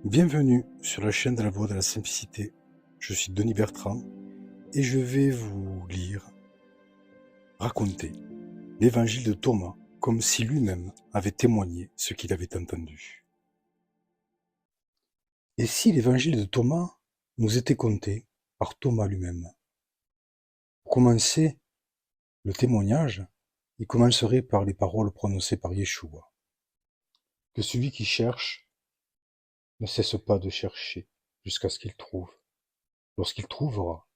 Bienvenue sur la chaîne de la Voix de la Simplicité. Je suis Denis Bertrand et je vais vous raconter l'évangile de Thomas comme si lui-même avait témoigné ce qu'il avait entendu. Et si l'évangile de Thomas nous était conté par Thomas lui-même? Pour commencer le témoignage, il commencerait par les paroles prononcées par Yeshua. Que celui qui cherche ne cesse pas de chercher jusqu'à ce qu'il trouve. Lorsqu'il trouvera,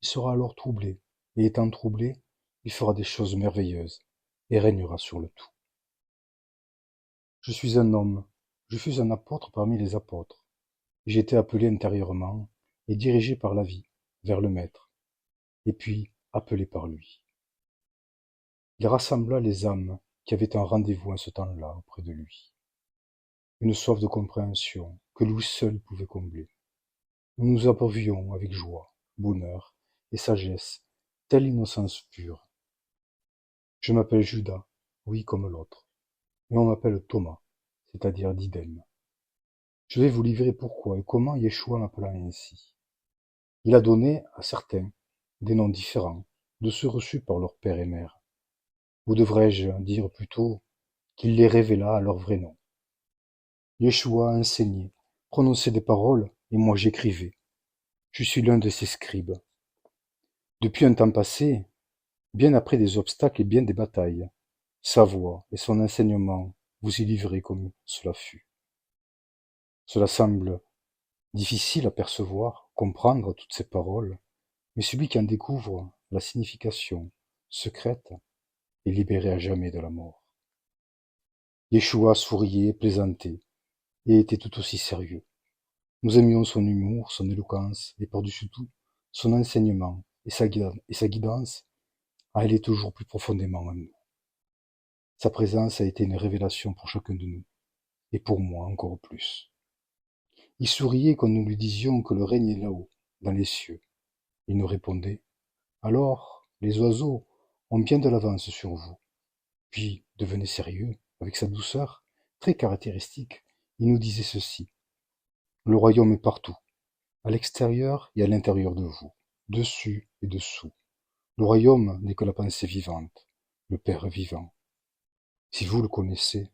il sera alors troublé, et étant troublé, il fera des choses merveilleuses, et régnera sur le tout. Je suis un homme, je fus un apôtre parmi les apôtres. J'ai été appelé intérieurement, et dirigé par la vie, vers le Maître, et puis appelé par lui. Il rassembla les âmes qui avaient un rendez-vous en ce temps-là auprès de lui. Une soif de compréhension que lui seul pouvait combler. Nous nous abreuvions avec joie, bonheur et sagesse, telle innocence pure. Je m'appelle Judas, oui comme l'autre, mais on m'appelle Thomas, c'est-à-dire d'Idem. Je vais vous livrer pourquoi et comment Yeshua m'appela ainsi. Il a donné à certains des noms différents de ceux reçus par leur père et mère. Ou devrais-je dire plutôt qu'il les révéla à leur vrai nom. Yeshua a enseigné, prononçait des paroles, et moi j'écrivais. Je suis l'un de ses scribes. Depuis un temps passé, bien après des obstacles et bien des batailles, sa voix et son enseignement vous y livrez comme cela fut. Cela semble difficile à percevoir, comprendre toutes ces paroles, mais celui qui en découvre la signification secrète est libéré à jamais de la mort. Yeshua souriait, plaisantait, et était tout aussi sérieux. Nous aimions son humour, son éloquence, et par-dessus tout, son enseignement et sa guidance à aller toujours plus profondément en nous. Sa présence a été une révélation pour chacun de nous, et pour moi encore plus. Il souriait quand nous lui disions que le règne est là-haut, dans les cieux. Il nous répondait: alors, les oiseaux ont bien de l'avance sur vous. Puis, devenait sérieux, avec sa douceur, très caractéristique, il nous disait ceci: le royaume est partout, à l'extérieur et à l'intérieur de vous, dessus et dessous. Le royaume n'est que la pensée vivante, le Père vivant. Si vous le connaissez,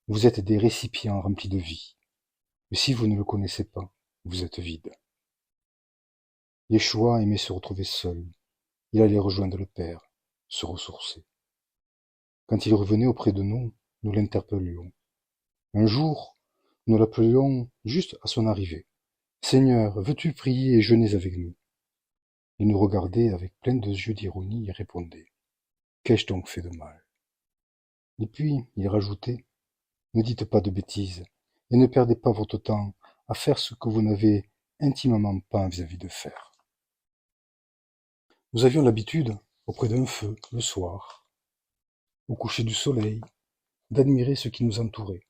vous êtes des récipients remplis de vie. Mais si vous ne le connaissez pas, vous êtes vide. Yeshua aimait se retrouver seul. Il allait rejoindre le Père, se ressourcer. Quand il revenait auprès de nous, nous l'interpellions. Un jour, nous l'appelions juste à son arrivée. Seigneur, veux-tu prier et jeûner avec nous? Il nous regardait avec plein de yeux d'ironie et répondait: qu'ai-je donc fait de mal? Et puis, il rajoutait: ne dites pas de bêtises, et ne perdez pas votre temps à faire ce que vous n'avez intimement pas envie de faire. Nous avions l'habitude, auprès d'un feu, le soir, au coucher du soleil, d'admirer ce qui nous entourait,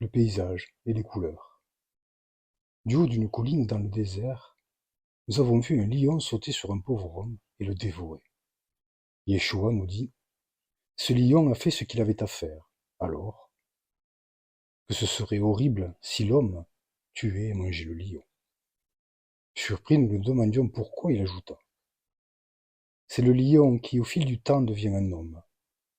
le paysage et les couleurs. Du haut d'une colline dans le désert, nous avons vu un lion sauter sur un pauvre homme et le dévorer. Yeshua nous dit: ce lion a fait ce qu'il avait à faire. Alors, que ce serait horrible si l'homme tuait et mangeait le lion. Surpris, nous lui demandions pourquoi, il ajouta: c'est le lion qui, au fil du temps, devient un homme,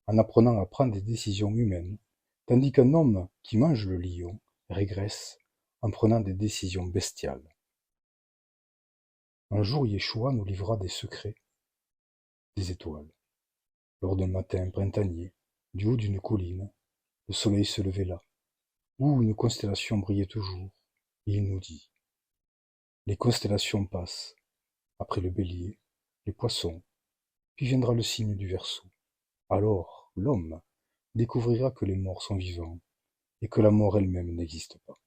en apprenant à prendre des décisions humaines, tandis qu'un homme qui mange le lion régresse en prenant des décisions bestiales. Un jour, Yeshua nous livra des secrets des étoiles. Lors d'un matin printanier, du haut d'une colline, le soleil se levait là, où une constellation brillait toujours, et il nous dit: les constellations passent, après le bélier, les poissons, puis viendra le signe du Verseau. Alors, l'homme découvrira que les morts sont vivants, et que la mort elle-même n'existe pas.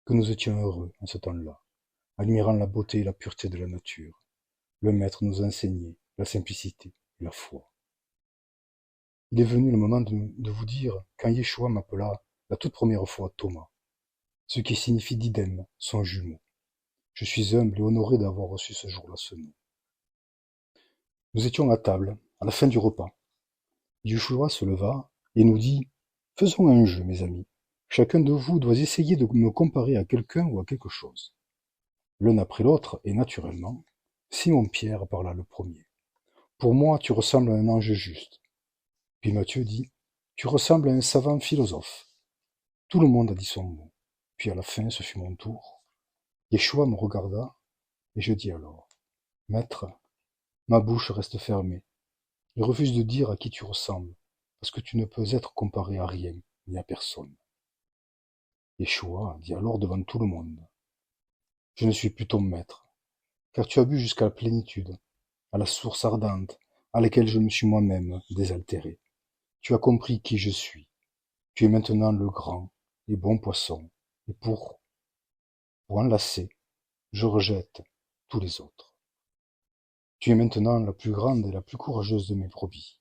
Que nous étions heureux en ce temps-là, admirant la beauté et la pureté de la nature. Le Maître nous enseignait la simplicité et la foi. Il est venu le moment de vous dire quand Yeshua m'appela la toute première fois Thomas, ce qui signifie d'Idem, son jumeau. Je suis humble et honoré d'avoir reçu ce jour-là ce nom. Nous étions à table, à la fin du repas. Yeshua se leva et nous dit: faisons un jeu, mes amis. Chacun de vous doit essayer de me comparer à quelqu'un ou à quelque chose. L'un après l'autre, et naturellement, Simon-Pierre parla le premier. Pour moi, tu ressembles à un ange juste. Puis Matthieu dit, tu ressembles à un savant philosophe. Tout le monde a dit son mot. Puis à la fin, ce fut mon tour. Yeshua me regarda, et je dis alors, Maître, ma bouche reste fermée. Je refuse de dire à qui tu ressembles, parce que tu ne peux être comparé à rien, ni à personne. Yeshua dit alors devant tout le monde, je ne suis plus ton maître, car tu as bu jusqu'à la plénitude, à la source ardente, à laquelle je me suis moi-même désaltéré. Tu as compris qui je suis. Tu es maintenant le grand et bon poisson, et pour enlacer, je rejette tous les autres. Tu es maintenant la plus grande et la plus courageuse de mes brebis.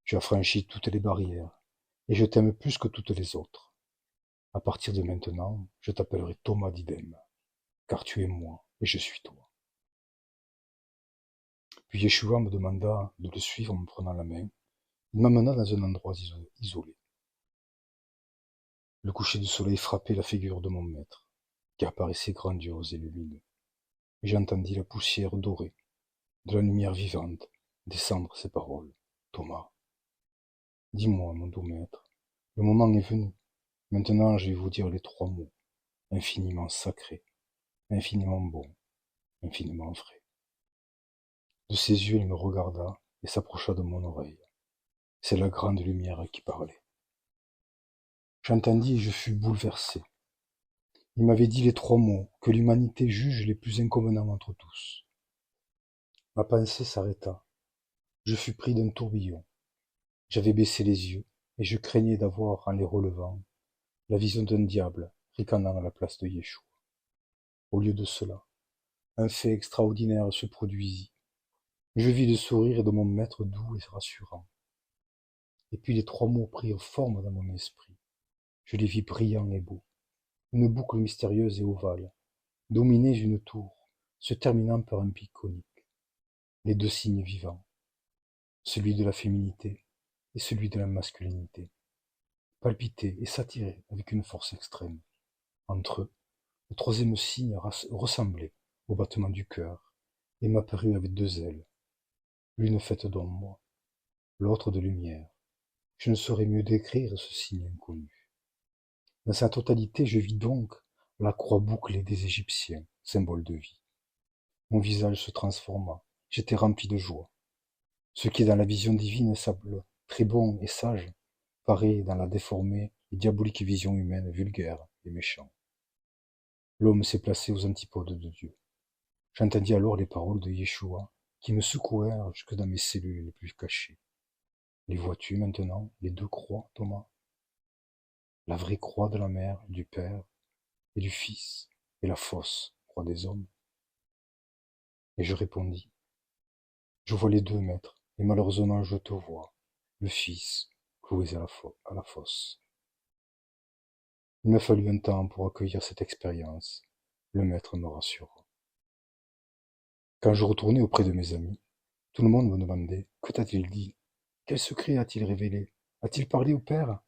Tu as franchi toutes les barrières, et je t'aime plus que toutes les autres. À partir de maintenant, je t'appellerai Thomas Didem, car tu es moi et je suis toi. Puis Yeshua me demanda de le suivre en me prenant la main. Il m'amena dans un endroit isolé. Le coucher du soleil frappait la figure de mon maître, qui apparaissait grandiose et lumineux. Et j'entendis la poussière dorée, de la lumière vivante, descendre ces paroles. Thomas, dis-moi, mon doux maître, le moment est venu. Maintenant, je vais vous dire les trois mots, infiniment sacrés, infiniment bons, infiniment frais. De ses yeux, il me regarda et s'approcha de mon oreille. C'est la grande lumière qui parlait. J'entendis et je fus bouleversé. Il m'avait dit les trois mots que l'humanité juge les plus inconvenants entre tous. Ma pensée s'arrêta. Je fus pris d'un tourbillon. J'avais baissé les yeux et je craignais d'avoir, en les relevant, la vision d'un diable ricanant à la place de Yeshua. Au lieu de cela, un fait extraordinaire se produisit. Je vis le sourire de mon maître doux et rassurant. Et puis les trois mots prirent forme dans mon esprit. Je les vis brillants et beaux. Une boucle mystérieuse et ovale, dominée d'une tour, se terminant par un pic conique. Les deux signes vivants, celui de la féminité et celui de la masculinité, palpitaient et s'attiraient avec une force extrême. Entre eux, le troisième signe ressemblait au battement du cœur et m'apparut avec deux ailes, l'une faite d'ombre, l'autre de lumière. Je ne saurais mieux décrire ce signe inconnu. Dans sa totalité, je vis donc la croix bouclée des Égyptiens, symbole de vie. Mon visage se transforma, j'étais rempli de joie. Ce qui est dans la vision divine semble très bon et sage, paraît dans la déformée et diabolique vision humaine vulgaire et méchant. L'homme s'est placé aux antipodes de Dieu. J'entendis alors les paroles de Yeshua qui me secouèrent jusque dans mes cellules les plus cachées. Les vois-tu maintenant, les deux croix, Thomas? La vraie croix de la mère, du Père et du Fils, et la fausse croix des hommes? Et je répondis, je vois les deux, maître, et malheureusement je te vois, le Fils, cloué à la fosse. Il m'a fallu un temps pour accueillir cette expérience. Le maître me rassura. Quand je retournai auprès de mes amis, tout le monde me demandait, que t'a-t-il dit? Quel secret a-t-il révélé? A-t-il parlé au Père?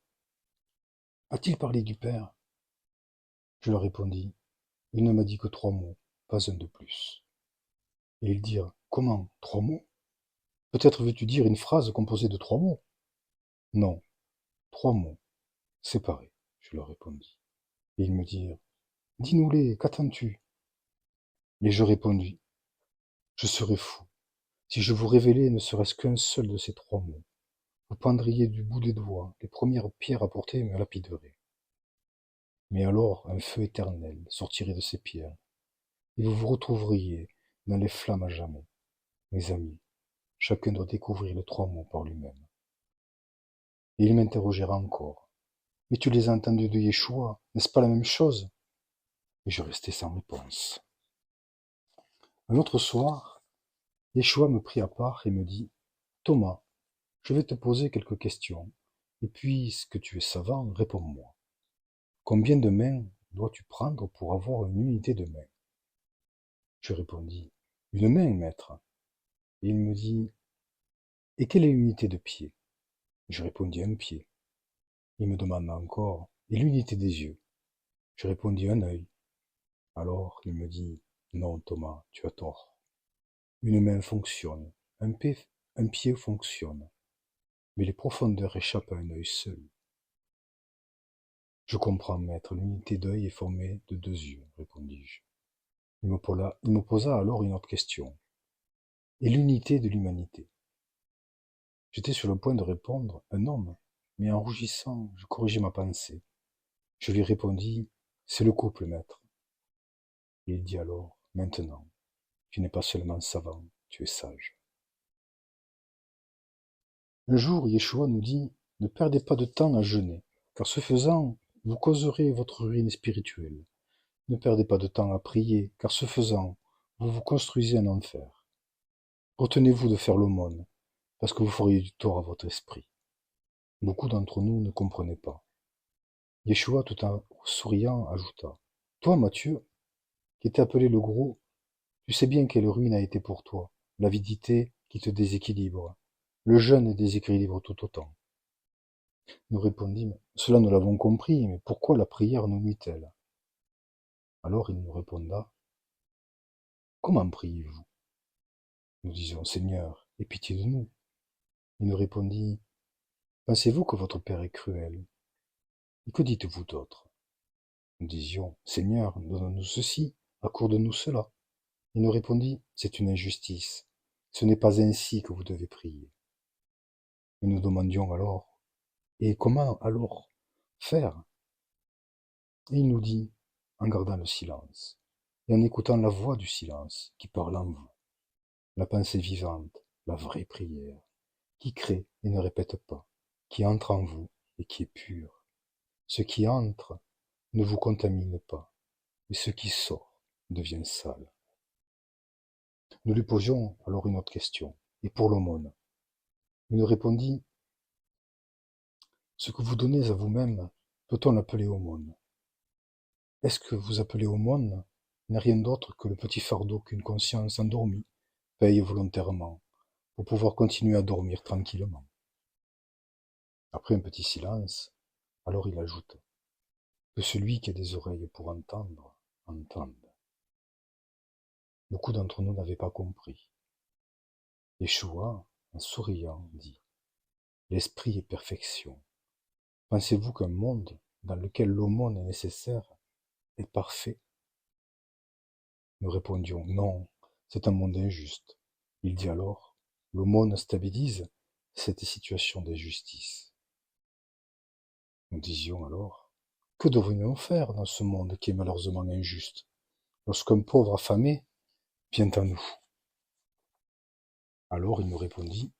A-t-il parlé du Père? Je leur répondis, il ne m'a dit que trois mots, pas un de plus. Et ils dirent, comment, trois mots? Peut-être veux-tu dire une phrase composée de trois mots? Non, trois mots, séparés, je leur répondis. Et ils me dirent, dis-nous-les, qu'attends-tu? Et je répondis, je serais fou. Si je vous révélais ne serait-ce qu'un seul de ces trois mots, vous pendriez du bout des doigts les premières pierres apportées et me lapideraient. Mais alors un feu éternel sortirait de ces pierres, et vous vous retrouveriez dans les flammes à jamais. Mes amis, chacun doit découvrir les trois mots par lui-même. Et il m'interrogera encore. Mais tu les as entendus de Yeshua, n'est-ce pas la même chose? Et je restai sans réponse. Un autre soir, Yeshua me prit à part et me dit, Thomas, je vais te poser quelques questions, et puisque tu es savant, réponds-moi. Combien de mains dois-tu prendre pour avoir une unité de main? Je répondis, une main, maître. Et il me dit, et quelle est l'unité de pied? Je répondis, un pied. Il me demanda encore, et l'unité des yeux. Je répondis un œil. Alors il me dit, non Thomas, tu as tort. Une main fonctionne, un pied fonctionne, mais les profondeurs échappent à un œil seul. Je comprends, maître, l'unité d'œil est formée de deux yeux, répondis-je. Il me posa alors une autre question. Et l'unité de l'humanité? J'étais sur le point de répondre un homme, mais en rougissant, je corrigeai ma pensée. Je lui répondis, c'est le couple, maître. Et il dit alors, maintenant, tu n'es pas seulement savant, tu es sage. Un jour, Yeshua nous dit, ne perdez pas de temps à jeûner, car ce faisant, vous causerez votre ruine spirituelle. Ne perdez pas de temps à prier, car ce faisant, vous vous construisez un enfer. Retenez-vous de faire l'aumône, parce que vous feriez du tort à votre esprit. Beaucoup d'entre nous ne comprenaient pas. Yeshua, tout en souriant, ajouta, toi, Matthieu, qui étais appelé le gros, tu sais bien quelle ruine a été pour toi, l'avidité qui te déséquilibre. Le jeûne déséquilibre tout autant. Nous répondîmes, cela nous l'avons compris, mais pourquoi la prière nous nuit-elle? Alors il nous répondit, comment priez-vous? Nous disions, Seigneur, aie pitié de nous. Il nous répondit, pensez-vous que votre Père est cruel? Et que dites-vous d'autre? Nous disions, Seigneur, donne-nous ceci, accorde-nous cela. Il nous répondit, c'est une injustice. Ce n'est pas ainsi que vous devez prier. Et nous demandions alors, et comment alors faire? Et il nous dit, en gardant le silence, et en écoutant la voix du silence qui parle en vous, la pensée vivante, la vraie prière, qui crée et ne répète pas, qui entre en vous et qui est pure. Ce qui entre ne vous contamine pas, et ce qui sort devient sale. Nous lui posions alors une autre question, et pour l'aumône. Il nous répondit, ce que vous donnez à vous-même, peut-on l'appeler aumône? Est-ce que vous appelez aumône n'est rien d'autre que le petit fardeau qu'une conscience endormie paye volontairement pour pouvoir continuer à dormir tranquillement? Après un petit silence, alors il ajoute, que celui qui a des oreilles pour entendre, entende. Beaucoup d'entre nous n'avaient pas compris. Yeshua, en souriant, dit, l'esprit est perfection. Pensez-vous qu'un monde dans lequel l'aumône est nécessaire est parfait? Nous répondions, non, c'est un monde injuste. Il dit alors, l'aumône stabilise cette situation d'injustice. Nous disions alors, que devrions-nous faire dans ce monde qui est malheureusement injuste, lorsqu'un pauvre affamé vient à nous? Alors il nous répondit,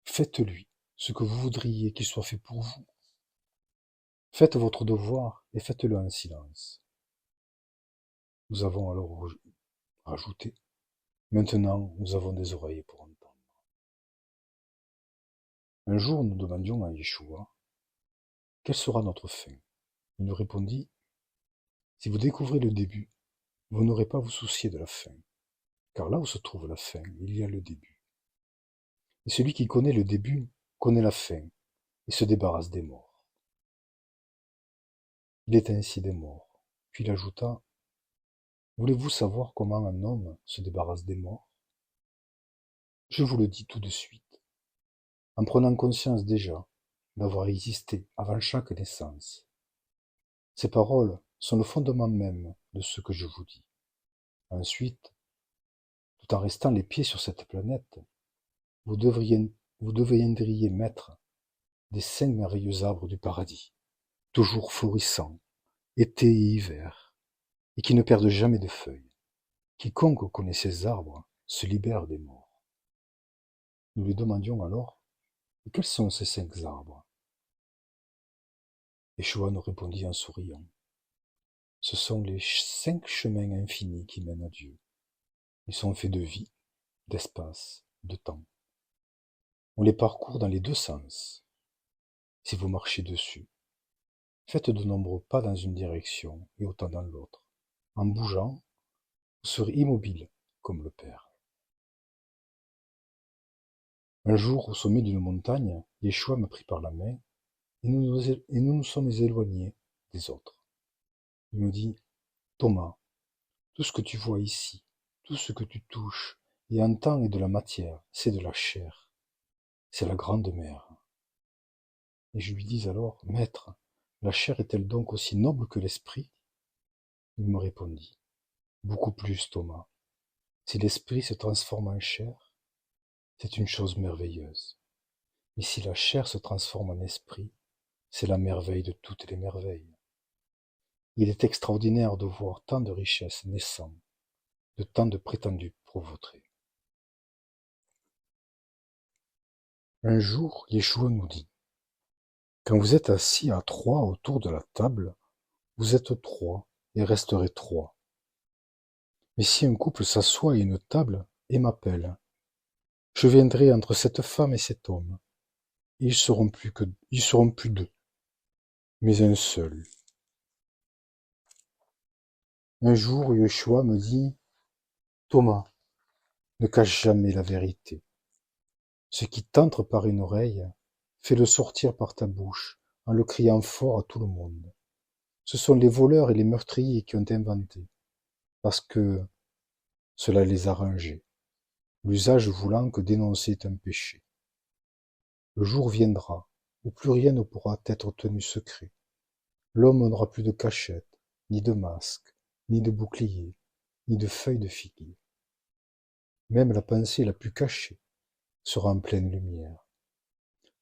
faites-lui ce que vous voudriez qu'il soit fait pour vous. Faites votre devoir et faites-le en silence. Nous avons alors rajouté, maintenant nous avons des oreilles pour entendre. Un jour nous demandions à Yeshua, quelle sera notre fin? Il nous répondit, si vous découvrez le début, vous n'aurez pas à vous soucier de la fin, car là où se trouve la fin, il y a le début. Et celui qui connaît le début connaît la fin et se débarrasse des morts. Il est ainsi des morts. Puis il ajouta, voulez-vous savoir comment un homme se débarrasse des morts? Je vous le dis tout de suite, en prenant conscience déjà d'avoir existé avant chaque naissance. Ces paroles sont le fondement même de ce que je vous dis. Ensuite, tout en restant les pieds sur cette planète, vous deviendriez maître des 5 merveilleux arbres du paradis, toujours florissants, été et hiver, et qui ne perdent jamais de feuilles. Quiconque connaît ces arbres se libère des morts. Nous lui demandions alors, et quels sont ces 5 arbres? Yeshua nous répondit en souriant, ce sont les 5 chemins infinis qui mènent à Dieu. Ils sont faits de vie, d'espace, de temps. On les parcourt dans les deux sens. Si vous marchez dessus, faites de nombreux pas dans une direction et autant dans l'autre. En bougeant, vous serez immobile comme le Père. Un jour, au sommet d'une montagne, Yeshua me prit par la main et nous nous sommes éloignés des autres. Il me dit, Thomas, tout ce que tu vois ici, tout ce que tu touches et entends est de la matière, c'est de la chair, c'est la grande mère. Et je lui dis alors, Maître, la chair est-elle donc aussi noble que l'esprit? Il me répondit, beaucoup plus, Thomas. Si l'esprit se transforme en chair, c'est une chose merveilleuse. Mais si la chair se transforme en esprit, c'est la merveille de toutes les merveilles. Il est extraordinaire de voir tant de richesses naissant de tant de prétendus pauvretés. Un jour, Yeshua nous dit, quand vous êtes assis à trois autour de la table, vous êtes trois et resterez trois. Mais si un couple s'assoit à une table et m'appelle, je viendrai entre cette femme et cet homme, et ils seront plus deux, mais un seul. Un jour, Yeshua me dit, Thomas, ne cache jamais la vérité. Ce qui t'entre par une oreille, fais-le sortir par ta bouche, en le criant fort à tout le monde. Ce sont les voleurs et les meurtriers qui ont inventé, parce que cela les arrangeait, l'usage voulant que dénoncer est un péché. Le jour viendra où plus rien ne pourra être tenu secret. L'homme n'aura plus de cachette, ni de masque, ni de bouclier, ni de feuilles de figuier. Même la pensée la plus cachée sera en pleine lumière.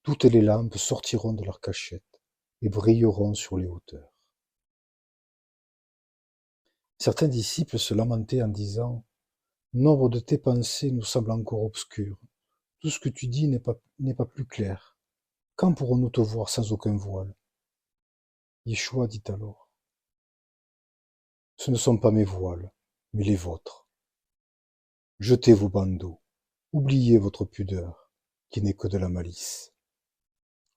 Toutes les lampes sortiront de leur cachette et brilleront sur les hauteurs. Certains disciples se lamentaient en disant, nombre de tes pensées nous semblent encore obscures. Tout ce que tu dis n'est pas plus clair. Quand pourrons-nous te voir sans aucun voile? Yeshua dit alors, ce ne sont pas mes voiles, mais les vôtres. Jetez vos bandeaux, oubliez votre pudeur, qui n'est que de la malice.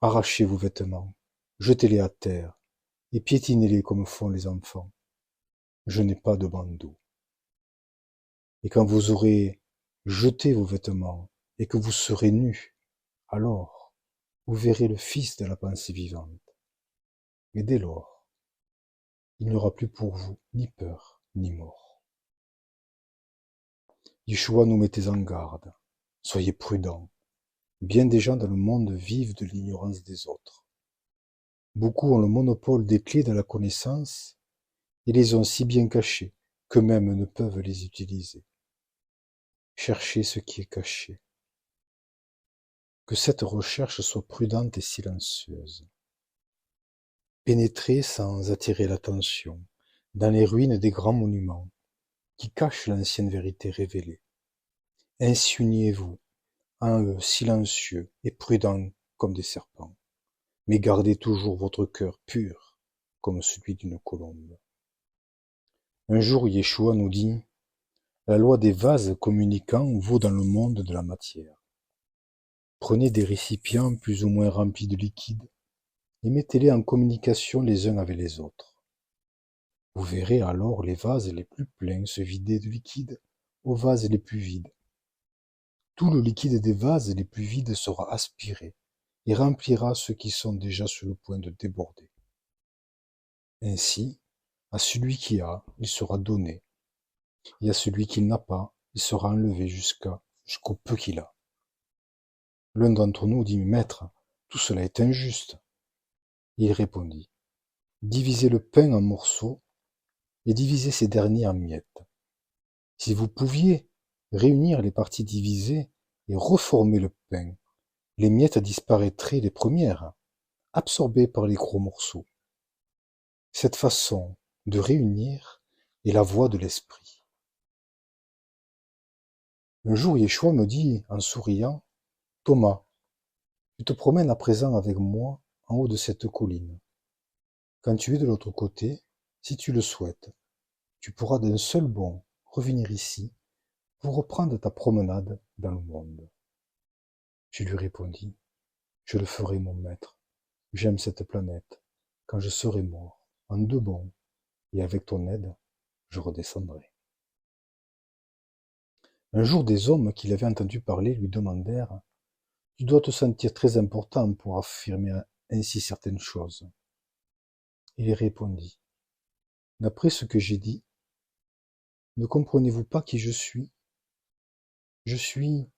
Arrachez vos vêtements, jetez-les à terre, et piétinez-les comme font les enfants. Je n'ai pas de bandeau. Et quand vous aurez jeté vos vêtements, et que vous serez nus, alors vous verrez le Fils de la pensée vivante. Et dès lors, il n'y aura plus pour vous ni peur, ni mort. Yeshua nous mettait en garde. Soyez prudents. Bien des gens dans le monde vivent de l'ignorance des autres. Beaucoup ont le monopole des clés de la connaissance et les ont si bien cachées qu'eux-mêmes ne peuvent les utiliser. Cherchez ce qui est caché. Que cette recherche soit prudente et silencieuse. Pénétrez sans attirer l'attention dans les ruines des grands monuments qui cachent l'ancienne vérité révélée. Ainsi uniez-vous en eux silencieux et prudents comme des serpents, mais gardez toujours votre cœur pur comme celui d'une colombe. Un jour, Yeshua nous dit, la loi des vases communicants vaut dans le monde de la matière. Prenez des récipients plus ou moins remplis de liquide et mettez-les en communication les uns avec les autres. Vous verrez alors les vases les plus pleins se vider de liquide aux vases les plus vides. Tout le liquide des vases les plus vides sera aspiré et remplira ceux qui sont déjà sur le point de déborder. Ainsi, à celui qui a, il sera donné, et à celui qui n'a pas, il sera enlevé jusqu'au peu qu'il a. L'un d'entre nous dit, Maître, tout cela est injuste. Il répondit, divisez le pain en morceaux et divisez ces derniers en miettes. Si vous pouviez réunir les parties divisées et reformer le pain, les miettes disparaîtraient les premières, absorbées par les gros morceaux. Cette façon de réunir est la voie de l'esprit. Un jour, Yeshua me dit, en souriant, Thomas, tu te promènes à présent avec moi en haut de cette colline. Quand tu es de l'autre côté, si tu le souhaites, tu pourras d'un seul bond revenir ici pour reprendre ta promenade dans le monde. Je lui répondis, je le ferai, mon maître. J'aime cette planète. Quand je serai mort, en 2 bonds, et avec ton aide, je redescendrai. Un jour, des hommes qui l'avaient entendu parler lui demandèrent, tu dois te sentir très important pour affirmer ainsi certaines choses. Il répondit: D'après ce que j'ai dit, ne comprenez-vous pas qui je suis? Je suis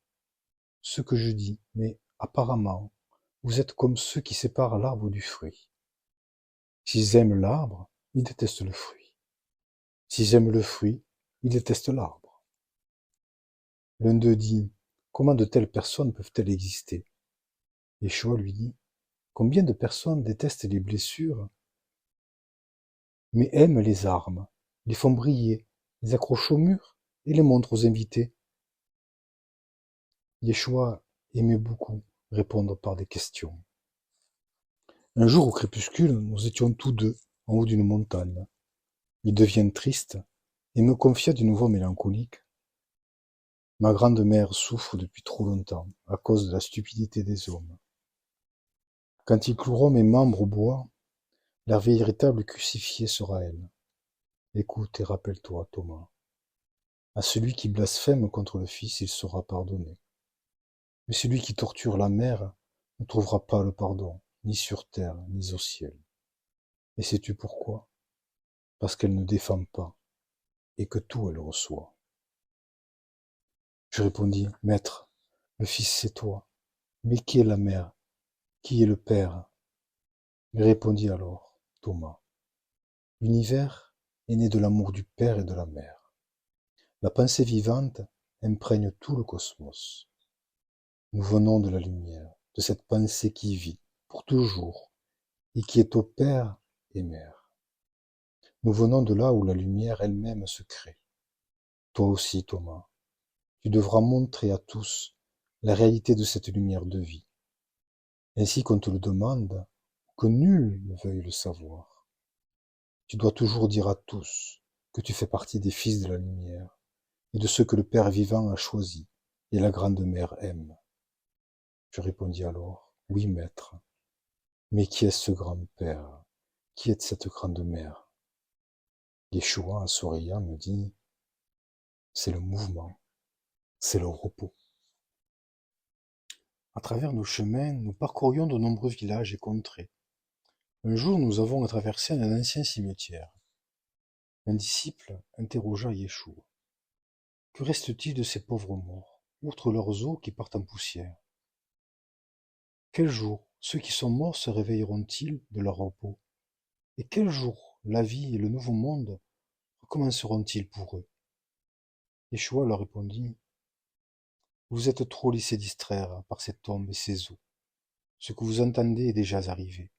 ce que je dis, mais apparemment, vous êtes comme ceux qui séparent l'arbre du fruit. S'ils aiment l'arbre, ils détestent le fruit. S'ils aiment le fruit, ils détestent l'arbre. L'un d'eux dit: Comment de telles personnes peuvent-elles exister? Yeshua lui dit: Combien de personnes détestent les blessures, mais aiment les armes, les font briller, les accrochent au mur et les montrent aux invités? Yeshua aimait beaucoup répondre par des questions. Un jour au crépuscule, nous étions tous deux en haut d'une montagne. Il devient triste et me confia d'une voix mélancolique: Ma grande-mère souffre depuis trop longtemps à cause de la stupidité des hommes. Quand ils cloueront mes membres au bois, leur véritable crucifié sera elle. Écoute et rappelle-toi, Thomas. À celui qui blasphème contre le Fils, il sera pardonné. Mais celui qui torture la mère ne trouvera pas le pardon, ni sur terre, ni au ciel. Et sais-tu pourquoi? Parce qu'elle ne défend pas, et que tout elle reçoit. Je répondis: Maître, le Fils c'est toi. Mais qui est la mère? Qui est le Père? Il répondit alors: Thomas, l'univers est né de l'amour du Père et de la Mère. La pensée vivante imprègne tout le cosmos. Nous venons de la lumière, de cette pensée qui vit pour toujours et qui est au Père et Mère. Nous venons de là où la lumière elle-même se crée. Toi aussi, Thomas, tu devras montrer à tous la réalité de cette lumière de vie, ainsi qu'on te le demande, que nul ne veuille le savoir. Tu dois toujours dire à tous que tu fais partie des fils de la lumière et de ceux que le Père vivant a choisis et la grande mère aime. Je répondis alors: Oui, maître. Mais qui est ce grand-père? Qui est cette grande mère? Yeshua, en souriant, me dit: C'est le mouvement, c'est le repos. À travers nos chemins, nous parcourions de nombreux villages et contrées. Un jour, nous avons traversé un ancien cimetière. Un disciple interrogea Yeshua: Que reste-t-il de ces pauvres morts, outre leurs os qui partent en poussière? Quel jour ceux qui sont morts se réveilleront-ils de leur repos? Et quel jour la vie et le nouveau monde recommenceront-ils pour eux? Yeshua leur répondit: Vous êtes trop laissés distraire par ces tombes et ces os. Ce que vous entendez est déjà arrivé.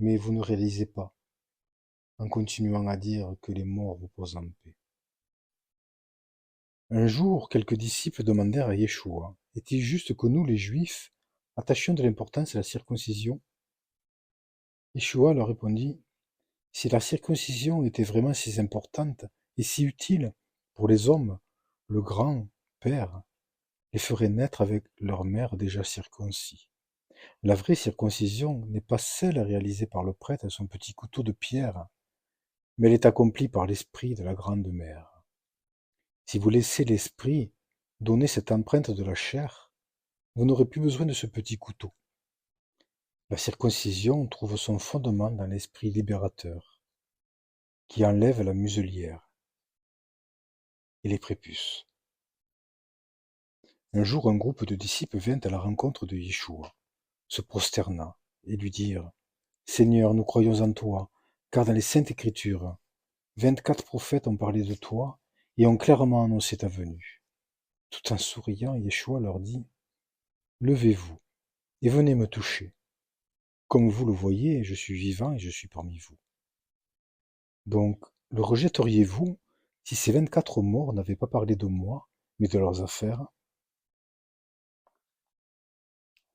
Mais vous ne réalisez pas, en continuant à dire que les morts reposent en paix. Un jour, quelques disciples demandèrent à Yeshua: Est-il juste que nous, les Juifs, attachions de l'importance à la circoncision? Yeshua leur répondit: Si la circoncision était vraiment si importante et si utile pour les hommes, le grand Père les ferait naître avec leur mère déjà circoncis. La vraie circoncision n'est pas celle réalisée par le prêtre à son petit couteau de pierre, mais elle est accomplie par l'esprit de la grande mère. Si vous laissez l'esprit donner cette empreinte de la chair, vous n'aurez plus besoin de ce petit couteau. La circoncision trouve son fondement dans l'esprit libérateur, qui enlève la muselière et les prépuces. Un jour, un groupe de disciples vint à la rencontre de Yeshua, se prosterna et lui dirent: Seigneur, nous croyons en toi, car dans les Saintes Écritures, 24 prophètes ont parlé de toi et ont clairement annoncé ta venue. Tout en souriant, Yeshua leur dit: Levez-vous et venez me toucher. Comme vous le voyez, je suis vivant et je suis parmi vous. Donc, le rejetteriez-vous si ces 24 morts n'avaient pas parlé de moi, mais de leurs affaires?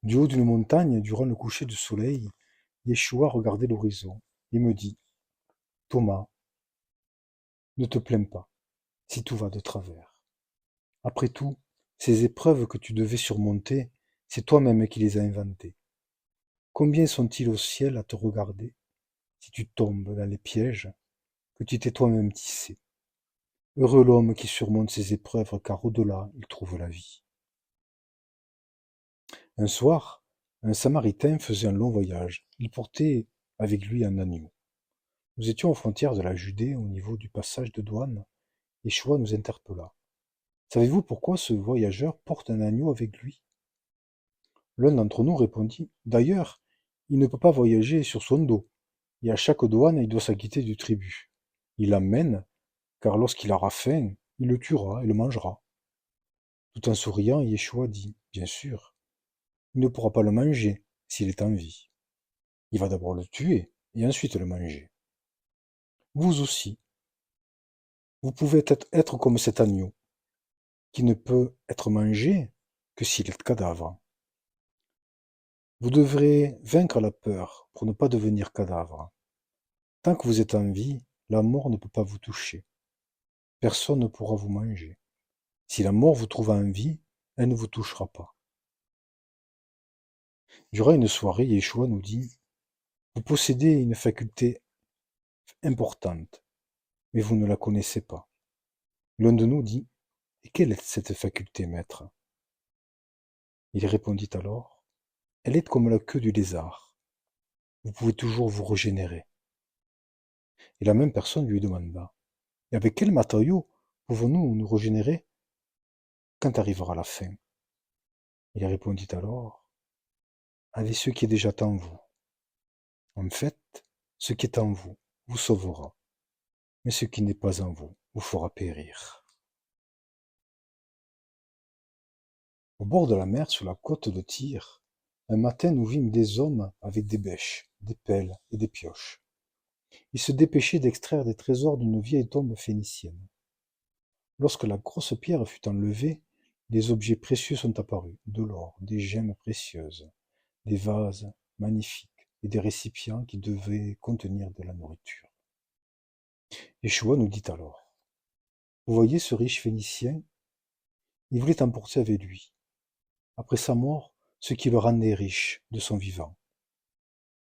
Du haut d'une montagne, durant le coucher du soleil, Yeshua regardait l'horizon et me dit: Thomas, ne te plains pas si tout va de travers. Après tout, ces épreuves que tu devais surmonter, c'est toi-même qui les as inventées. Combien sont-ils au ciel à te regarder si tu tombes dans les pièges que tu t'es toi-même tissés? Heureux l'homme qui surmonte ces épreuves, car au-delà, il trouve la vie. Un soir, un Samaritain faisait un long voyage. Il portait avec lui un agneau. Nous étions aux frontières de la Judée, au niveau du passage de douane. Yeshua nous interpella. Savez-vous pourquoi ce voyageur porte un agneau avec lui? L'un d'entre nous répondit, d'ailleurs, il ne peut pas voyager sur son dos, et à chaque douane il doit s'acquitter du tribut. Il l'emmène, car lorsqu'il aura faim, il le tuera et le mangera. Tout en souriant, Yeshua dit, bien sûr, il ne pourra pas le manger s'il est en vie. Il va d'abord le tuer et ensuite le manger. Vous aussi, vous pouvez être comme cet agneau, qui ne peut être mangé que s'il est cadavre. Vous devrez vaincre la peur pour ne pas devenir cadavre. Tant que vous êtes en vie, la mort ne peut pas vous toucher. Personne ne pourra vous manger. Si la mort vous trouve en vie, elle ne vous touchera pas. Durant une soirée, Yeshua nous dit, vous possédez une faculté importante, mais vous ne la connaissez pas. L'un de nous dit, et quelle est cette faculté, maître? Il répondit alors, elle est comme la queue du lézard. Vous pouvez toujours vous régénérer. Et la même personne lui demanda, et avec quel matériau pouvons-nous nous régénérer quand arrivera la fin? Il répondit alors, avec ce qui est déjà en vous. En fait, ce qui est en vous vous sauvera, mais ce qui n'est pas en vous vous fera périr. Au bord de la mer, sur la côte de Tyr, un matin nous vîmes des hommes avec des bêches, des pelles et des pioches. Ils se dépêchaient d'extraire des trésors d'une vieille tombe phénicienne. Lorsque la grosse pierre fut enlevée, des objets précieux sont apparus, de l'or, des gemmes précieuses, des vases magnifiques et des récipients qui devaient contenir de la nourriture. Yeshua nous dit alors, vous voyez ce riche Phénicien? Il voulait emporter avec lui, après sa mort, ce qui le rendait riche de son vivant.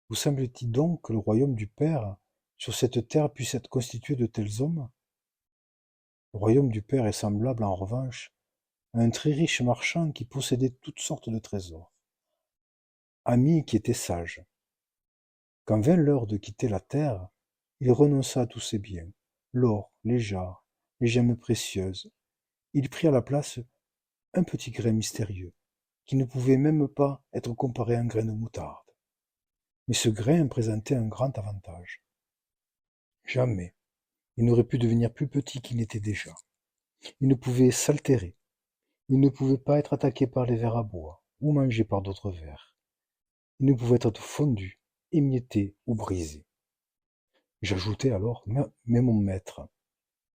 Vous semble-t-il donc que le royaume du Père sur cette terre puisse être constitué de tels hommes? Le royaume du Père est semblable, en revanche, à un très riche marchand qui possédait toutes sortes de trésors. Ami qui était sage. Quand vint l'heure de quitter la terre, il renonça à tous ses biens, l'or, les jarres, les gemmes précieuses. Il prit à la place un petit grain mystérieux, qui ne pouvait même pas être comparé à un grain de moutarde. Mais ce grain présentait un grand avantage. Jamais il n'aurait pu devenir plus petit qu'il n'était déjà. Il ne pouvait s'altérer. Il ne pouvait pas être attaqué par les vers à bois ou mangé par d'autres vers. Il ne pouvait être fondu, émietté ou brisé. J'ajoutai alors, mais mon maître,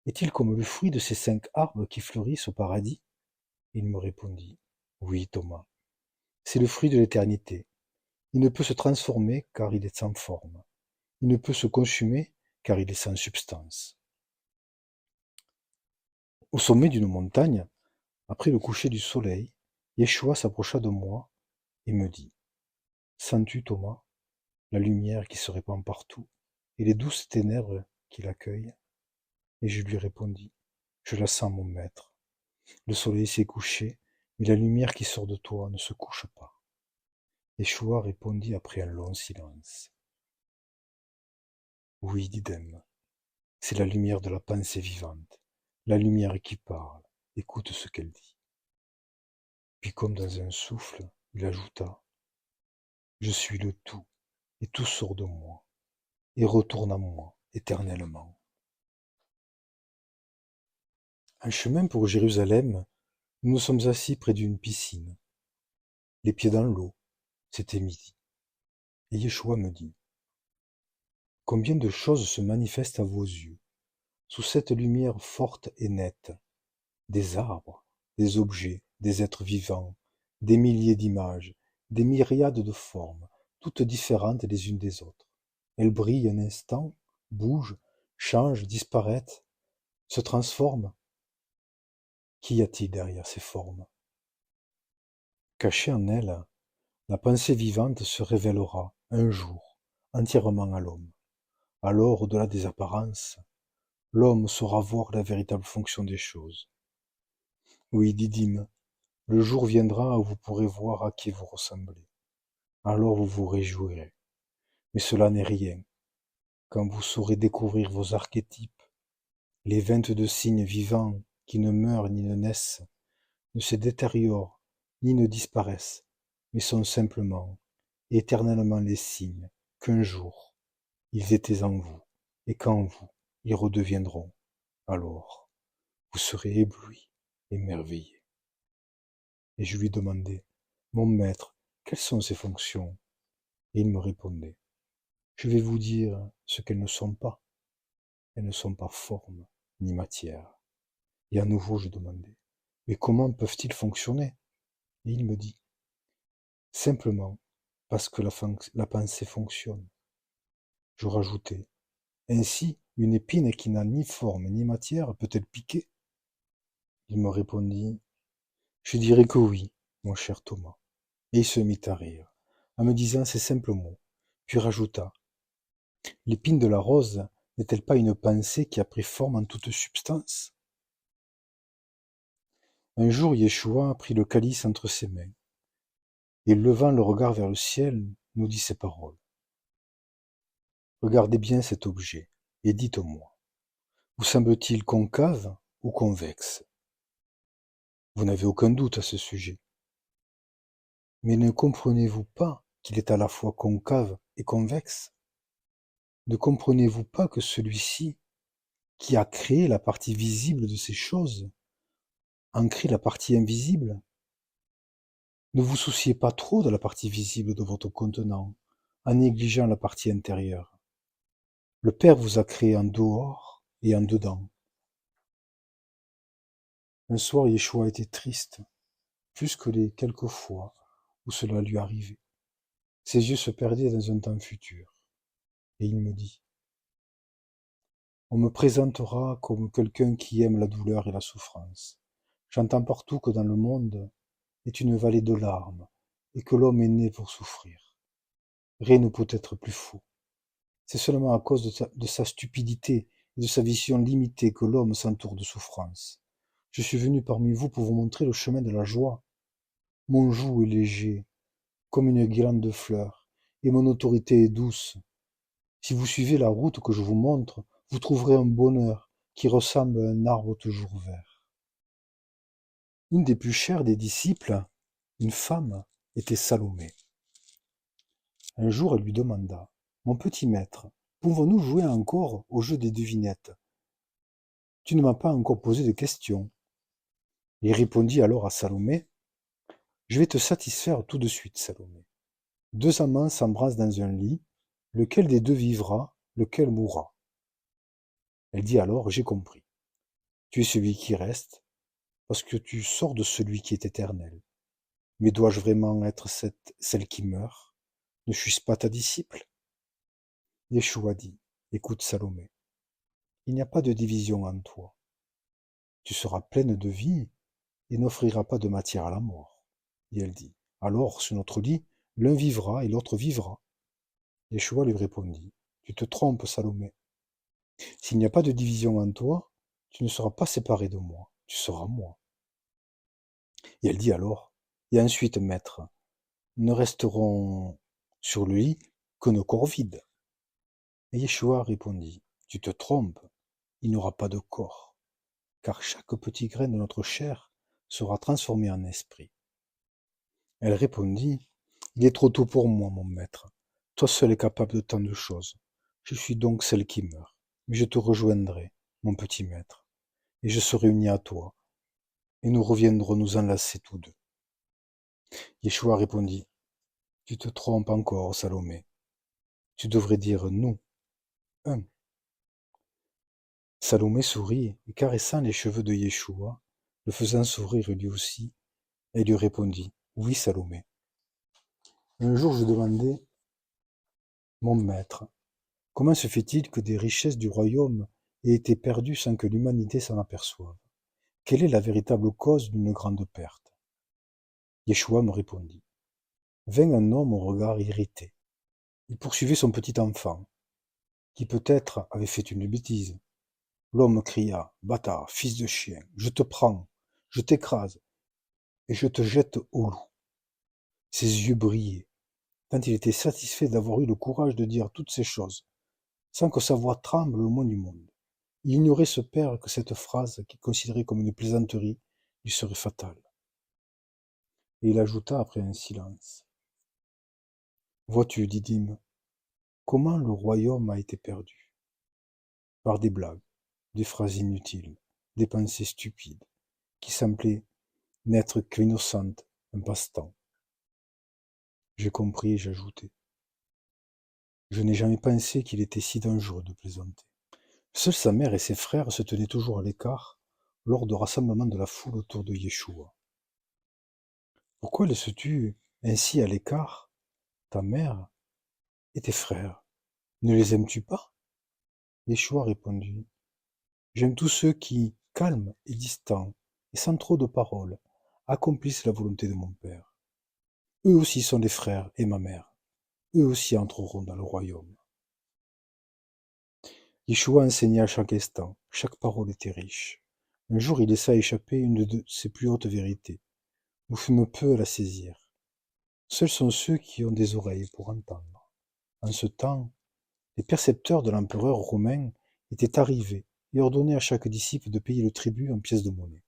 est-il comme le fruit de ces 5 arbres qui fleurissent au paradis? Il me répondit, oui, Thomas, c'est le fruit de l'éternité. Il ne peut se transformer car il est sans forme. Il ne peut se consumer car il est sans substance. Au sommet d'une montagne, après le coucher du soleil, Yeshua s'approcha de moi et me dit, sens-tu, Thomas, la lumière qui se répand partout et les douces ténèbres qui l'accueillent? Et je lui répondis, je la sens, mon maître. Le soleil s'est couché, mais la lumière qui sort de toi ne se couche pas. Yeshua répondit après un long silence. Oui, d'idem, c'est la lumière de la pensée vivante, la lumière qui parle, écoute ce qu'elle dit. Puis comme dans un souffle, il ajouta, je suis le tout, et tout sort de moi, et retourne à moi éternellement. En chemin pour Jérusalem, nous nous sommes assis près d'une piscine, les pieds dans l'eau, c'était midi. Et Yeshua me dit, combien de choses se manifestent à vos yeux, sous cette lumière forte et nette, des arbres, des objets, des êtres vivants, des milliers d'images, des myriades de formes, toutes différentes les unes des autres. Elles brillent un instant, bougent, changent, disparaissent, se transforment. Qu'y a-t-il derrière ces formes? Cachée en elles, la pensée vivante se révélera, un jour, entièrement à l'homme. Alors, au-delà des apparences, l'homme saura voir la véritable fonction des choses. Oui, Didyme, le jour viendra où vous pourrez voir à qui vous ressemblez. Alors vous vous réjouirez. Mais cela n'est rien. quand vous saurez découvrir vos archétypes, les 22 signes vivants qui ne meurent ni ne naissent, ne se détériorent ni ne disparaissent, mais sont simplement, éternellement les signes qu'un jour ils étaient en vous, et qu'en vous ils redeviendront. Alors, vous serez ébloui, émerveillé. Et je lui demandais, mon maître, quelles sont ces fonctions? Et il me répondait, je vais vous dire ce qu'elles ne sont pas. Elles ne sont pas forme ni matière. Et à nouveau je demandais, mais comment peuvent-ils fonctionner? Et il me dit, simplement parce que la pensée fonctionne. Je rajoutais, ainsi une épine qui n'a ni forme ni matière peut-elle piquer? Il me répondit, je dirais que oui, mon cher Thomas. Et il se mit à rire, en me disant ces simples mots, puis rajouta, l'épine de la rose n'est-elle pas une pensée qui a pris forme en toute substance? Un jour Yeshua prit le calice entre ses mains, et levant le regard vers le ciel, nous dit ces paroles. Regardez bien cet objet, et dites-moi, vous semble-t-il concave ou convexe? Vous n'avez aucun doute à ce sujet. Mais ne comprenez-vous pas qu'il est à la fois concave et convexe? Ne comprenez-vous pas que celui-ci, qui a créé la partie visible de ces choses, en crée la partie invisible? Ne vous souciez pas trop de la partie visible de votre contenant, en négligeant la partie intérieure. Le Père vous a créé en dehors et en dedans. Un soir, Yeshua était triste, plus que les quelques fois où cela lui arrivait. Ses yeux se perdaient dans un temps futur. Et il me dit, on me présentera comme quelqu'un qui aime la douleur et la souffrance. J'entends partout que dans le monde est une vallée de larmes et que l'homme est né pour souffrir. Rien ne peut être plus faux. C'est seulement à cause de sa stupidité et de sa vision limitée que l'homme s'entoure de souffrance. Je suis venu parmi vous pour vous montrer le chemin de la joie. Mon joug est léger, comme une guirlande de fleurs, et mon autorité est douce. Si vous suivez la route que je vous montre, vous trouverez un bonheur qui ressemble à un arbre toujours vert. Une des plus chères des disciples, une femme, était Salomé. Un jour, elle lui demanda, mon petit maître, pouvons-nous jouer encore au jeu des devinettes? Tu ne m'as pas encore posé de questions. Il répondit alors à Salomé, je vais te satisfaire tout de suite, Salomé. Deux amants s'embrassent dans un lit, lequel des deux vivra, lequel mourra? Elle dit alors, j'ai compris. Tu es celui qui reste, parce que tu sors de celui qui est éternel. Mais dois-je vraiment être celle qui meurt? Ne suis-je pas ta disciple? Yeshua dit, écoute Salomé, il n'y a pas de division en toi. Tu seras pleine de vie et n'offriras pas de matière à la mort. Et elle dit, alors sur notre lit, l'un vivra et l'autre vivra. Yeshua lui répondit, tu te trompes Salomé. S'il n'y a pas de division en toi, tu ne seras pas séparé de moi, tu seras moi. Et elle dit alors, et ensuite maître, ne resteront sur le lit que nos corps vides. Et Yeshua répondit, tu te trompes, il n'y aura pas de corps, car chaque petit grain de notre chair sera transformé en esprit. Elle répondit, il est trop tôt pour moi, mon maître. Toi seul es capable de tant de choses. Je suis donc celle qui meurt. Mais je te rejoindrai, mon petit maître, et je serai uni à toi, et nous reviendrons nous enlacer tous deux. Yeshua répondit, tu te trompes encore, Salomé. Tu devrais dire nous, un. Salomé sourit, et caressant les cheveux de Yeshua, le faisant sourire lui aussi, elle lui répondit, oui, Salomé. Un jour je demandai, mon maître, comment se fait-il que des richesses du royaume aient été perdues sans que l'humanité s'en aperçoive? Quelle est la véritable cause d'une grande perte? Yeshua me répondit. Vint un homme au regard irrité. Il poursuivait son petit enfant, qui peut-être avait fait une bêtise. L'homme cria, bâtard, fils de chien, je te prends, je t'écrase, et je te jette au loup. Ses yeux brillaient, tant il était satisfait d'avoir eu le courage de dire toutes ces choses. sans que sa voix tremble au moins du monde. Il ignorait ce père que cette phrase, qu'il considérait comme une plaisanterie, lui serait fatale. Et il ajouta après un silence. Vois-tu, Didyme, comment le royaume a été perdu? Par des blagues, des phrases inutiles, des pensées stupides, qui semblaient n'être qu'innocentes, un passe-temps. J'ai compris et j'ajoutai. Je n'ai jamais pensé qu'il était si dangereux de plaisanter. Seuls sa mère et ses frères se tenaient toujours à l'écart lors de rassemblements de la foule autour de Yeshua. Pourquoi laisses-tu ainsi à l'écart ta mère et tes frères? Ne les aimes-tu pas? Yeshua répondit. J'aime tous ceux qui, calmes et distants, et sans trop de paroles, accomplissent la volonté de mon Père. Eux aussi sont des frères et ma mère. Eux aussi entreront dans le royaume. Yeshua enseignait à chaque instant, chaque parole était riche. Un jour il laissa échapper une de ses plus hautes vérités. Nous fûmes peu à la saisir. Seuls sont ceux qui ont des oreilles pour entendre. En ce temps, les percepteurs de l'empereur romain étaient arrivés et ordonnaient à chaque disciple de payer le tribut en pièces de monnaie.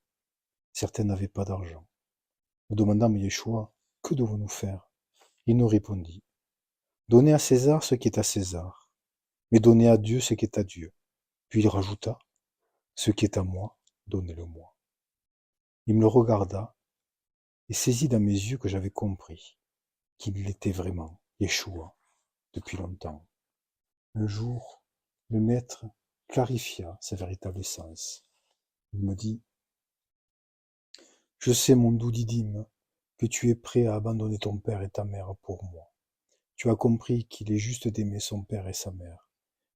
Certains n'avaient pas d'argent. Nous demandâmes à Yeshua, que devons-nous faire? Il nous répondit, donnez à César ce qui est à César, mais donnez à Dieu ce qui est à Dieu. Puis il rajouta, ce qui est à moi, donnez-le-moi. Il me le regarda et saisit dans mes yeux que j'avais compris qu'il l'était vraiment, Yeshua, depuis longtemps. Un jour, le maître clarifia sa véritable essence. Il me dit, je sais, mon doux Didyme, que tu es prêt à abandonner ton père et ta mère pour moi. Tu as compris qu'il est juste d'aimer son père et sa mère,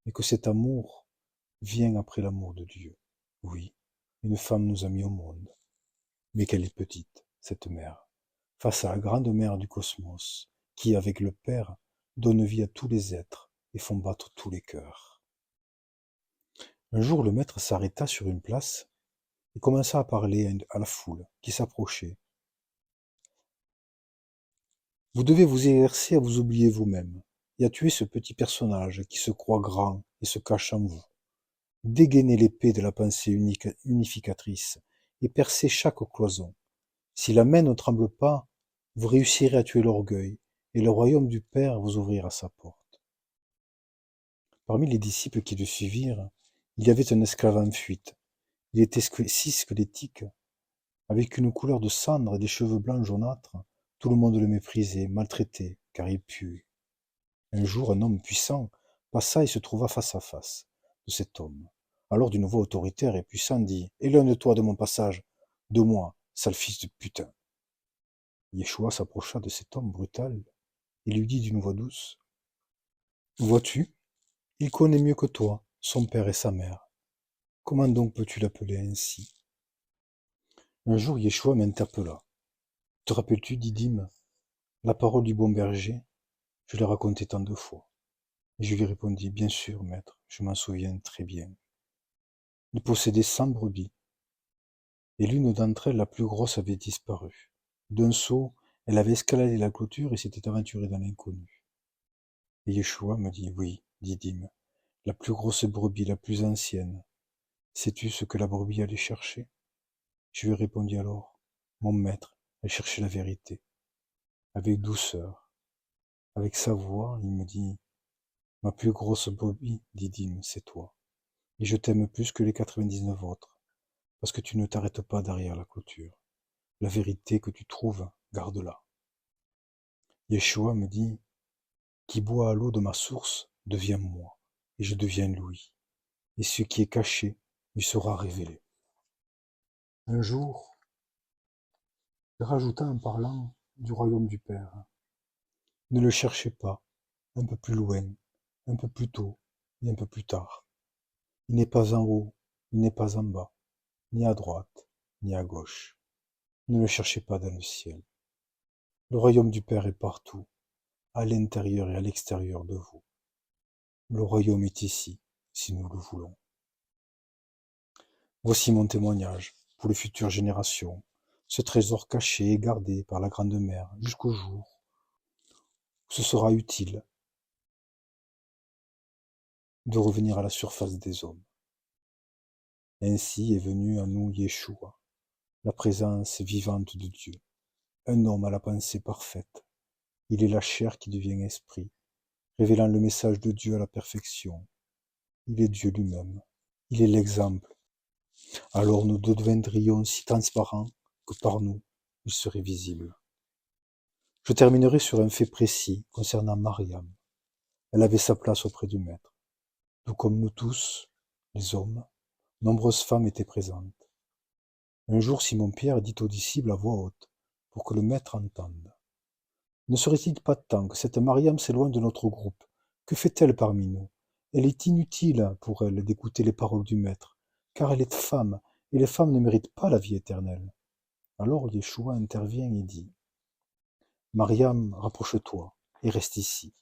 et que cet amour vient après l'amour de Dieu. Oui, une femme nous a mis au monde, mais qu'elle est petite, cette mère, face à la grande mère du cosmos, qui, avec le Père, donne vie à tous les êtres et font battre tous les cœurs. Un jour, le maître s'arrêta sur une place et commença à parler à la foule qui s'approchait. Vous devez vous exercer à vous oublier vous-même et à tuer ce petit personnage qui se croit grand et se cache en vous. Dégainez l'épée de la pensée unificatrice et percez chaque cloison. Si la main ne tremble pas, vous réussirez à tuer l'orgueil et le royaume du Père vous ouvrira sa porte. Parmi les disciples qui le suivirent, il y avait un esclave en fuite. Il était si squelettique, avec une couleur de cendre et des cheveux blancs jaunâtres. Tout le monde le méprisait, maltraitait, car il puait. Un jour, un homme puissant passa et se trouva face à face de cet homme. Alors, d'une voix autoritaire et puissante, dit « Éloigne-toi de mon passage, de moi, sale fils de putain !» Yeshua s'approcha de cet homme brutal et lui dit d'une voix douce « Vois-tu, il connaît mieux que toi son père et sa mère. Comment donc peux-tu l'appeler ainsi ?» Un jour, Yeshua m'interpella. « Te rappelles-tu, Didyme, la parole du bon berger? Je l'ai racontée tant de fois. » Et je lui répondis, « Bien sûr, maître, je m'en souviens très bien. » Il possédait 100 brebis, et l'une d'entre elles, la plus grosse, avait disparu. D'un saut, elle avait escaladé la clôture et s'était aventurée dans l'inconnu. Et Yeshua me dit, « Oui, Didyme, la plus grosse brebis, la plus ancienne. Sais-tu ce que la brebis allait chercher? » Je lui répondis alors, « Mon maître, elle cherchait la vérité. » Avec douceur, avec sa voix, il me dit, « Ma plus grosse brebis, Didyme, c'est toi. Et je t'aime plus que les 99 autres, parce que tu ne t'arrêtes pas derrière la clôture. La vérité que tu trouves, garde-la. » Yeshua me dit, « Qui boit à l'eau de ma source devient moi, et je deviens lui. Et ce qui est caché lui sera révélé. » Un jour, il rajouta en parlant du royaume du Père. « Ne le cherchez pas, un peu plus loin, un peu plus tôt et un peu plus tard. Il n'est pas en haut, il n'est pas en bas, ni à droite, ni à gauche. Ne le cherchez pas dans le ciel. Le royaume du Père est partout, à l'intérieur et à l'extérieur de vous. Le royaume est ici, si nous le voulons. Voici mon témoignage pour les futures générations, ce trésor caché et gardé par la Grande Mère jusqu'au jour où ce sera utile de revenir à la surface des hommes. Ainsi est venu à nous Yeshua, la présence vivante de Dieu, un homme à la pensée parfaite. Il est la chair qui devient esprit, révélant le message de Dieu à la perfection. Il est Dieu lui-même. Il est l'exemple. Alors nous deviendrions si transparents que par nous, il serait visible. Je terminerai sur un fait précis concernant Mariam. Elle avait sa place auprès du Maître. Tout comme nous tous, les hommes, nombreuses femmes étaient présentes. Un jour, Simon-Pierre dit aux disciples à voix haute, pour que le Maître entende. Ne serait-il pas temps que cette Mariam s'éloigne de notre groupe? Que fait-elle parmi nous? Elle est inutile pour elle d'écouter les paroles du Maître, car elle est femme, et les femmes ne méritent pas la vie éternelle. Alors Yeshua intervient et dit, Mariam, rapproche-toi, et reste ici,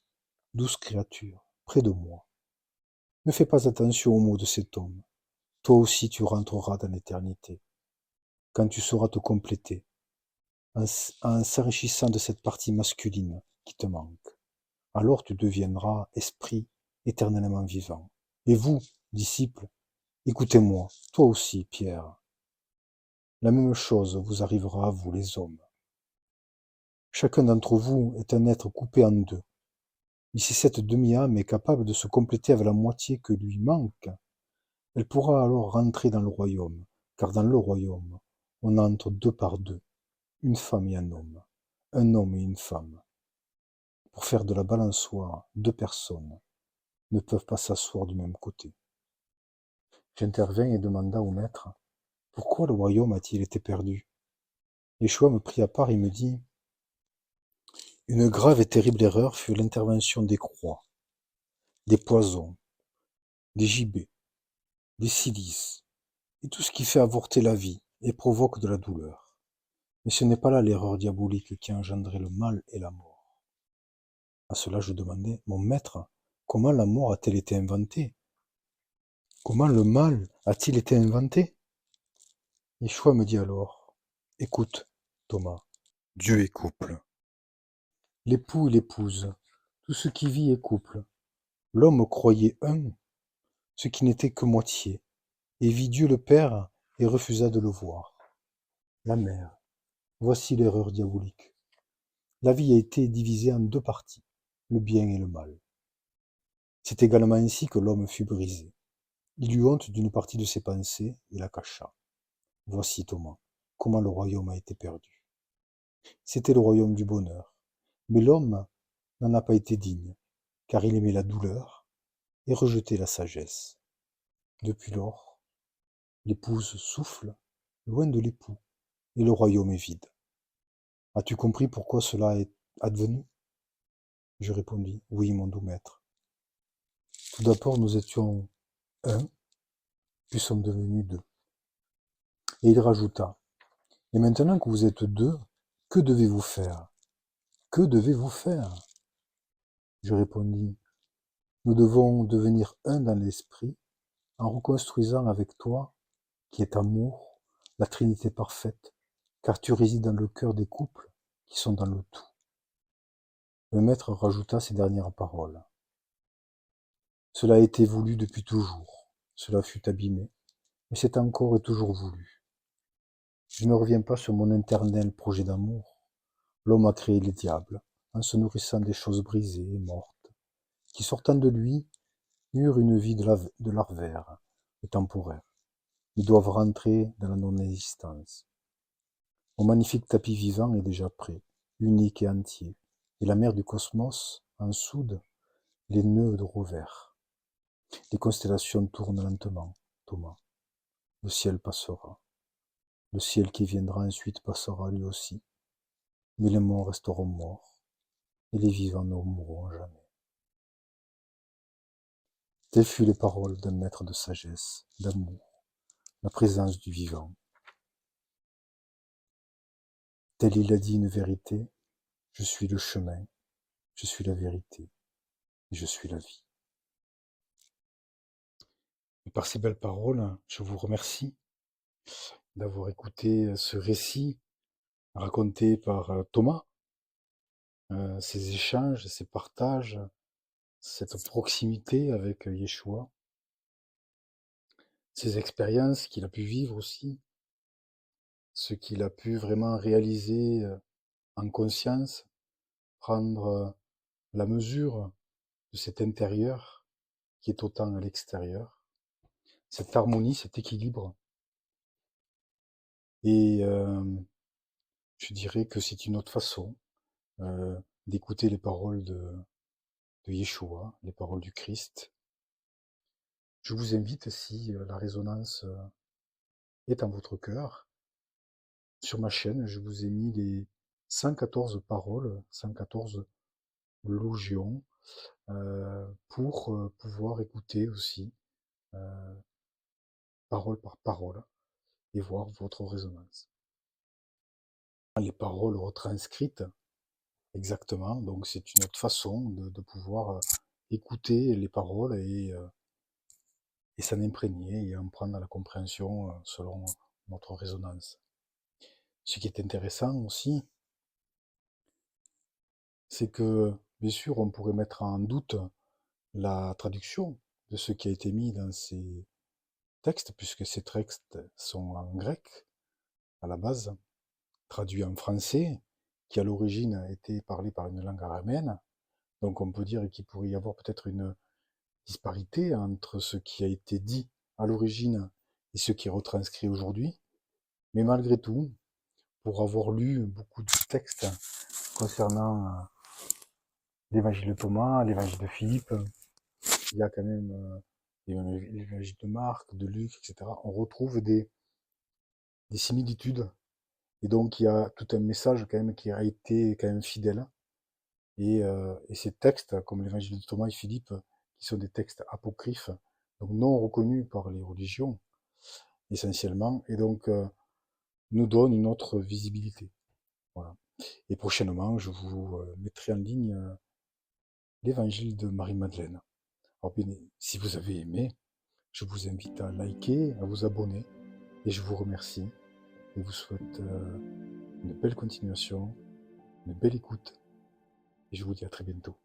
douce créature, près de moi. Ne fais pas attention aux mots de cet homme. Toi aussi tu rentreras dans l'éternité, quand tu sauras te compléter, en s'enrichissant de cette partie masculine qui te manque. Alors tu deviendras esprit éternellement vivant. Et vous, disciples, écoutez-moi, toi aussi, Pierre. La même chose vous arrivera à vous, les hommes. Chacun d'entre vous est un être coupé en deux. Et si cette demi-âme est capable de se compléter avec la moitié que lui manque, elle pourra alors rentrer dans le royaume, car dans le royaume, on entre deux par deux, une femme et un homme et une femme. Pour faire de la balançoire, deux personnes ne peuvent pas s'asseoir du même côté. J'intervins et demanda au maître, pourquoi le royaume a-t-il été perdu? Yeshua me prit à part et me dit, une grave et terrible erreur fut l'intervention des croix, des poisons, des gibets, des silices, et tout ce qui fait avorter la vie et provoque de la douleur. Mais ce n'est pas là l'erreur diabolique qui a engendré le mal et la mort. À cela je demandai, mon maître, comment la mort a-t-elle été inventée? Comment le mal a-t-il été inventé? Yeshua me dit alors, écoute, Thomas, Dieu est couple. L'époux et l'épouse, tout ce qui vit est couple. L'homme croyait un, ce qui n'était que moitié, et vit Dieu le Père et refusa de le voir. La mère, voici l'erreur diabolique. La vie a été divisée en deux parties, le bien et le mal. C'est également ainsi que l'homme fut brisé. Il eut honte d'une partie de ses pensées et la cacha. Voici, Thomas, comment le royaume a été perdu. C'était le royaume du bonheur. Mais l'homme n'en a pas été digne, car il aimait la douleur et rejetait la sagesse. Depuis lors, l'épouse souffle, loin de l'époux, et le royaume est vide. As-tu compris pourquoi cela est advenu? Je répondis, oui, mon doux maître. Tout d'abord, nous étions un, puis sommes devenus deux. Et il rajouta, et maintenant que vous êtes deux, que devez-vous faire? Que devez-vous faire? Je répondis, nous devons devenir un dans l'esprit, en reconstruisant avec toi, qui est amour, la Trinité parfaite, car tu résides dans le cœur des couples qui sont dans le tout. Le maître rajouta ces dernières paroles. Cela a été voulu depuis toujours, cela fut abîmé, mais c'est encore et toujours voulu. Je ne reviens pas sur mon éternel projet d'amour. L'homme a créé les diables, en se nourrissant des choses brisées et mortes, qui sortant de lui, eurent une vie de larvaire et temporaire. Ils doivent rentrer dans la non-existence. Mon magnifique tapis vivant est déjà prêt, unique et entier, et la mer du cosmos en soude les nœuds de revers. Les constellations tournent lentement, Thomas. Le ciel passera. Le ciel qui viendra ensuite passera lui aussi. Mais les morts resteront morts, et les vivants ne mourront jamais. Telles furent les paroles d'un maître de sagesse, d'amour, la présence du vivant. Tel il a dit une vérité, je suis le chemin, je suis la vérité, et je suis la vie. Et par ces belles paroles, je vous remercie d'avoir écouté ce récit raconté par Thomas, ces échanges, ces partages, cette proximité avec Yeshua, ces expériences qu'il a pu vivre aussi, ce qu'il a pu vraiment réaliser en conscience, prendre la mesure de cet intérieur qui est autant à l'extérieur, cette harmonie, cet équilibre. Et je dirais que c'est une autre façon d'écouter les paroles de Yeshua, les paroles du Christ. Je vous invite, si la résonance est en votre cœur, sur ma chaîne, je vous ai mis les 114 paroles, 114 logions, pour pouvoir écouter aussi, parole par parole, et voir votre résonance. Les paroles retranscrites, exactement, donc c'est une autre façon de pouvoir écouter les paroles et s'en imprégner et en prendre la compréhension selon notre résonance. Ce qui est intéressant aussi, c'est que, bien sûr, on pourrait mettre en doute la traduction de ce qui a été mis dans ces textes, puisque ces textes sont en grec, à la base, traduits en français, qui à l'origine a été parlé par une langue araméenne. Donc on peut dire qu'il pourrait y avoir peut-être une disparité entre ce qui a été dit à l'origine et ce qui est retranscrit aujourd'hui. Mais malgré tout, pour avoir lu beaucoup de textes concernant l'évangile de Thomas, l'évangile de Philippe, il y a quand même l'évangile de Marc, de Luc, etc. On retrouve des similitudes. Et donc il y a tout un message quand même qui a été quand même fidèle. Et ces textes, comme l'évangile de Thomas et Philippe, qui sont des textes apocryphes, donc non reconnus par les religions, essentiellement, et donc nous donnent une autre visibilité. Voilà. Et prochainement, je vous mettrai en ligne l'évangile de Marie-Madeleine. Alors bien, si vous avez aimé, je vous invite à liker, à vous abonner, et je vous remercie, et vous souhaite une belle continuation, une belle écoute, et je vous dis à très bientôt.